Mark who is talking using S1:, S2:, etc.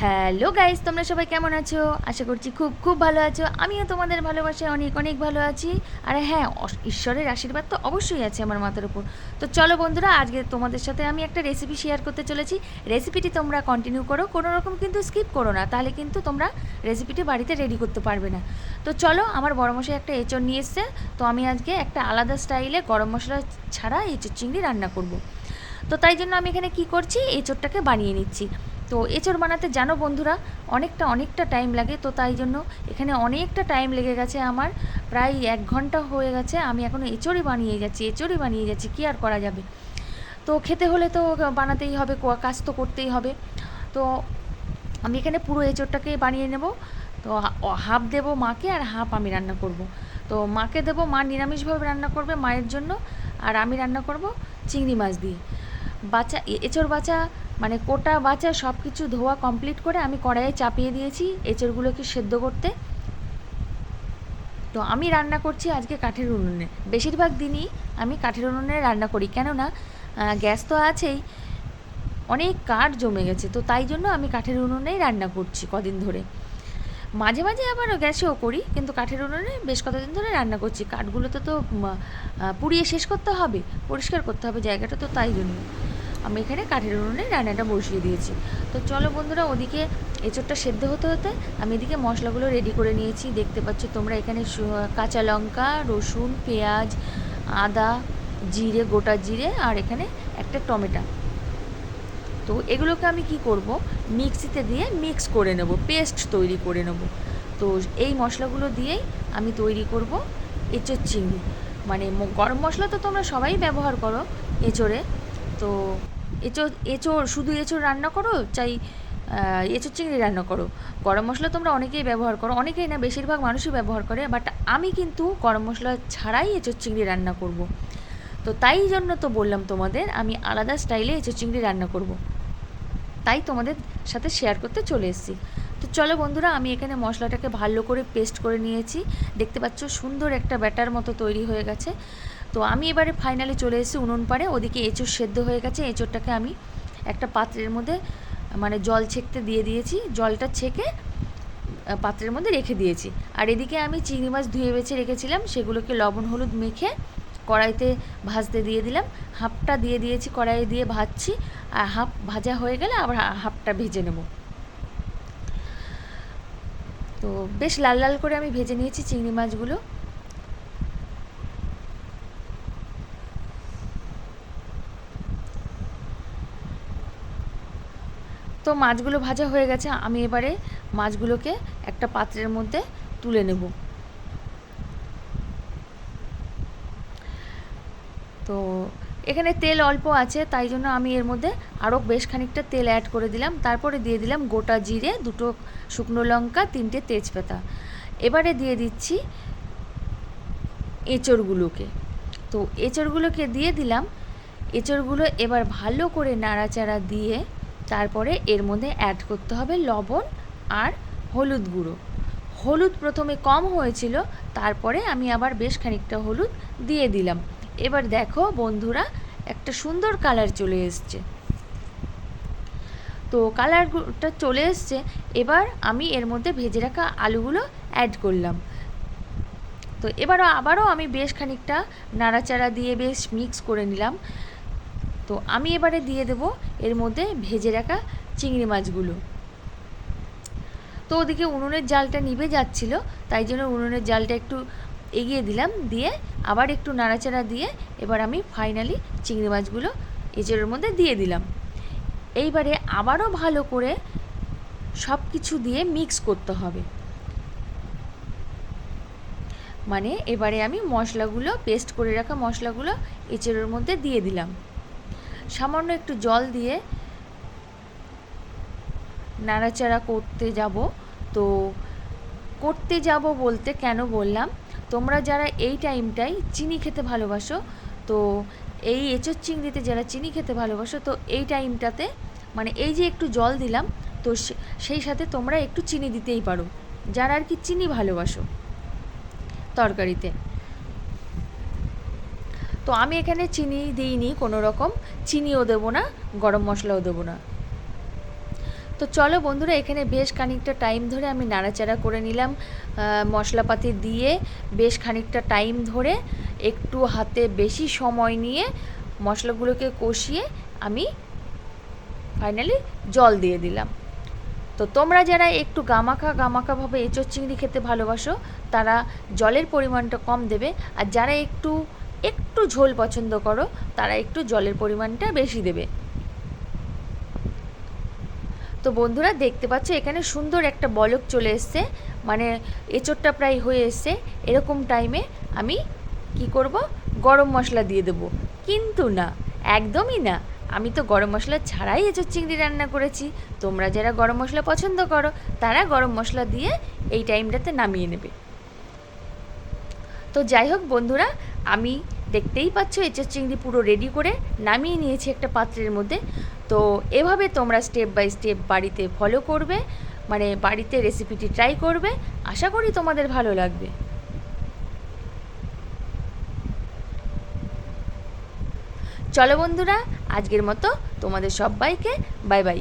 S1: Hello guys, তোমরা সবাই কেমন আছো? আশা করছি খুব খুব ভালো আছো। আমিও তোমাদের ভালোবাসায় অনেক অনেক ভালো আছি। আর হ্যাঁ, ঈশ্বরের আশীর্বাদ তো অবশ্যই আছে আমার মাথার উপর। তো চলো বন্ধুরা, আজকে তোমাদের সাথে আমি একটা রেসিপি শেয়ার করতে চলেছি। রেসিপিটি তোমরা কন্টিনিউ করো, কোনো রকম কিন্তু স্কিপ করো না, তাহলে কিন্তু তোমরা রেসিপিটি বাড়িতে রেডি করতে পারবে না। তো চলো, আমার বড়মশাই একটা এঁচড় নিয়ে এসছে। তো আমি আজকে একটা আলাদা স্টাইলে গরম মশলা ছাড়া এঁচড় চিংড়ি রান্না করব। তো তাই জন্য আমি এখানে কি করছি, এঁচড়টাকে বানিয়ে নিচ্ছি। তো এঁচড় বানাতে জানো বন্ধুরা, অনেকটা টাইম লাগে। তো তাই জন্য এখানে অনেকটা টাইম লেগে গেছে আমার, প্রায় 1 ঘন্টা হয়ে গেছে। আমি এখনও এঁচড়ই বানিয়ে যাচ্ছি, কী আর করা যাবে। তো খেতে হলে তো বানাতেই হবে, কাজ তো করতেই হবে। তো আমি এখানে পুরো এঁচড়টাকে বানিয়ে নেব। তো হাফ দেবো মাকে আর হাফ আমি রান্না করব। তো মাকে দেবো, মা নিরামিষভাবে রান্না করবে মায়ের জন্য, আর আমি রান্না করব চিংড়ি মাছ দিয়ে। এঁচড় বাছা মানে কোটা বাছা সব কিছু ধোয়া কমপ্লিট করে আমি কড়াইয়ে চাপিয়ে দিয়েছি এঁচড়গুলোকে সেদ্ধ করতে। তো আমি রান্না করছি আজকে কাঠের উনুনে। বেশিরভাগ দিনই আমি কাঠের উনুনে রান্না করি, কেননা গ্যাস তো আছেই, অনেক কাঠ জমে গেছে। তো তাই জন্য আমি কাঠের উনুনেই রান্না করছি কদিন ধরে। মাঝে মাঝে আবার গ্যাসেও করি, কিন্তু কাঠের উনুনে বেশ কতদিন ধরে রান্না করছি। কাঠগুলোতে তো পুড়িয়ে শেষ করতে হবে, পরিষ্কার করতে হবে জায়গাটা, তো তাই জন্য আমি এখানে কাঠের উনুনে রান্নাটা বসিয়ে দিয়েছি। তো চলো বন্ধুরা, ওদিকে এঁচড়টা সেদ্ধ হতে হতে আমি এদিকে মশলাগুলো রেডি করে নিয়েছি। দেখতে পাচ্ছ তোমরা এখানে কাঁচা লঙ্কা, রসুন, পেঁয়াজ, আদা, জিরে, গোটা জিরে, আর এখানে একটা টমেটো। তো এগুলোকে আমি কি করব, মিক্সিতে দিয়ে মিক্স করে নেব, পেস্ট তৈরি করে নেব। তো এই মশলাগুলো দিয়েই আমি তৈরি করব এঁচোড় চিংড়ি। মানে গরম মশলা তো তোমরা সবাই ব্যবহার করো এঁচোড়ে। তো এঁচোড় শুধু এঁচোড় রান্না করো, চাই এঁচোড় চিংড়ি রান্না করো, গরম মশলা তোমরা অনেকেই ব্যবহার করো, অনেকেই না বেশিরভাগ মানুষই ব্যবহার করে। বাট আমি কিন্তু গরম মশলা ছাড়াই এঁচোড় চিংড়ি রান্না করব। তো তাই জন্য তো বললাম তোমাদের, আমি আলাদা স্টাইলে এঁচোড় চিংড়ি রান্না করব, তাই তোমাদের সাথে শেয়ার করতে চলে এসেছি। তো চলো বন্ধুরা, আমি এখানে মশলাটাকে ভালো করে পেস্ট করে নিয়েছি। দেখতে পাচ্ছ সুন্দর একটা ব্যাটার মতো তৈরি হয়ে গেছে। তো আমি এবারে ফাইনালি চলে এসেছি উনুন পাড়ে। ওদিকে এঁচোড় সেদ্ধ হয়ে গেছে, এঁচোড়টাকে আমি একটা পাত্রের মধ্যে মানে জল ছেঁকতে দিয়ে দিয়েছি, জলটা ছেঁকে পাত্রের মধ্যে রেখে দিয়েছি। আর এদিকে আমি চিংড়ি মাছ ধুয়ে বেছে রেখেছিলাম, সেগুলোকে লবণ হলুদ মেখে কড়াইতে ভাজতে দিয়ে দিলাম। হাফটা দিয়ে দিয়েছি কড়াইয়ে দিয়ে ভাজছি, আর হাফ ভাজা হয়ে গেলে আবার হাফটা ভেজে নেব। তো বেশ লাল লাল করে আমি ভেজে নিয়েছি চিংড়ি মাছগুলো। তো মাছগুলো ভাজা হয়ে গেছে, আমি এবারে মাছগুলোকে একটা পাত্রের মধ্যে তুলে নেব। তো এখানে তেল অল্প আছে, তাই জন্য আমি এর মধ্যে আরও বেশ খানিকটা তেল অ্যাড করে দিলাম। তারপরে দিয়ে দিলাম গোটা জিরে, 2টো শুকনো লঙ্কা, 3টে তেজপাতা। এবারে দিয়ে দিচ্ছি এঁচড়গুলোকে। তো এঁচড়গুলোকে দিয়ে দিলাম। এঁচড়গুলো এবার ভালো করে নাড়াচাড়া দিয়ে তারপরে এর মধ্যে অ্যাড করতে হবে লবণ আর হলুদ গুঁড়ো। হলুদ প্রথমে কম হয়েছিল, তারপরে আমি আবার বেশ খানিকটা হলুদ দিয়ে দিলাম। এবার দেখো বন্ধুরা, একটা সুন্দর কালার চলে এসছে। তো কালারটা চলে এসছে, এবার আমি এর মধ্যে ভেজে রাখা আলুগুলো অ্যাড করলাম। তো আবারও আমি বেশ খানিকটা নাড়াচাড়া দিয়ে বেশ মিক্স করে নিলাম। তো আমি এবারে দিয়ে দেব এর মধ্যে ভেজে রাখা চিংড়ি মাছগুলো। তো ওদিকে উনুনের জালটা নিভে যাচ্ছিল, তাই জন্য উনুনের জালটা একটু এগিয়ে দিলাম, দিয়ে আবার একটু নাড়াচাড়া দিয়ে এবার আমি ফাইনালি চিংড়ি মাছগুলো এঁচড়ের মধ্যে দিয়ে দিলাম। এইবারে আবারও ভালো করে সব কিছু দিয়ে মিক্স করতে হবে। মানে এবারে আমি মশলাগুলো, পেস্ট করে রাখা মশলাগুলো এঁচড়ের মধ্যে দিয়ে দিলাম। সামান্য একটু জল দিয়ে নাড়াচাড়া করতে যাব। তো করতে যাব বলতে কেন বললাম, তোমরা যারা এই টাইমটাই চিনি খেতে ভালোবাসো, তো এই এঁচোড় চিংড়িতে যারা চিনি খেতে ভালোবাসো, তো এই টাইমটাতে মানে এই যে একটু জল দিলাম, তো সেই সাথে তোমরা একটু চিনি দিতেই পারো, যারা আর কি চিনি ভালোবাসো তরকারিতে। তো আমি এখানে চিনি দিইনি কোনো রকম, চিনিও দেবো না, গরম মশলাও দেবো না। তো চলো বন্ধুরা, এখানে বেশ খানিকটা টাইম ধরে আমি নাড়াচাড়া করে নিলাম, মশলাপাতি দিয়ে বেশ খানিকটা টাইম ধরে একটু হাতে বেশি সময় নিয়ে মশলাগুলোকে কষিয়ে আমি ফাইনালি জল দিয়ে দিলাম। তো তোমরা যারা একটু গামাখাভাবে এঁচোড় চিংড়ি খেতে ভালোবাসো তারা জলের পরিমাণটা কম দেবে, আর যারা একটু একটু ঝোল পছন্দ করো তারা একটু জলের পরিমাণটা বেশি দেবে। তো বন্ধুরা দেখতে পাচ্ছ এখানে সুন্দর একটা বলক চলে এসছে, মানে এঁচোড়টা প্রায় হয়ে এসছে। এরকম টাইমে আমি কি করব, গরম মশলা দিয়ে দেবো। কিন্তু না, একদমই না, আমি তো গরম মশলা ছাড়াই এঁচোড় চিংড়ি রান্না করেছি। তোমরা যারা গরম মশলা পছন্দ করো তারা গরম মশলা দিয়ে এই টাইমটাতে নামিয়ে নেবে। তো যাই হোক বন্ধুরা, আমি দেখতেই পাচ্ছ এঁচোড় চিংড়ি পুরো রেডি করে নামিয়ে নিয়েছি একটা পাত্রের মধ্যে। তো এভাবে তোমরা স্টেপ বাই স্টেপ বাড়িতে ফলো করবে, মানে বাড়িতে রেসিপিটি ট্রাই করবে। আশা করি তোমাদের ভালো লাগবে। চলো বন্ধুরা, আজকের মতো তোমাদের সবাইকে বাই বাই।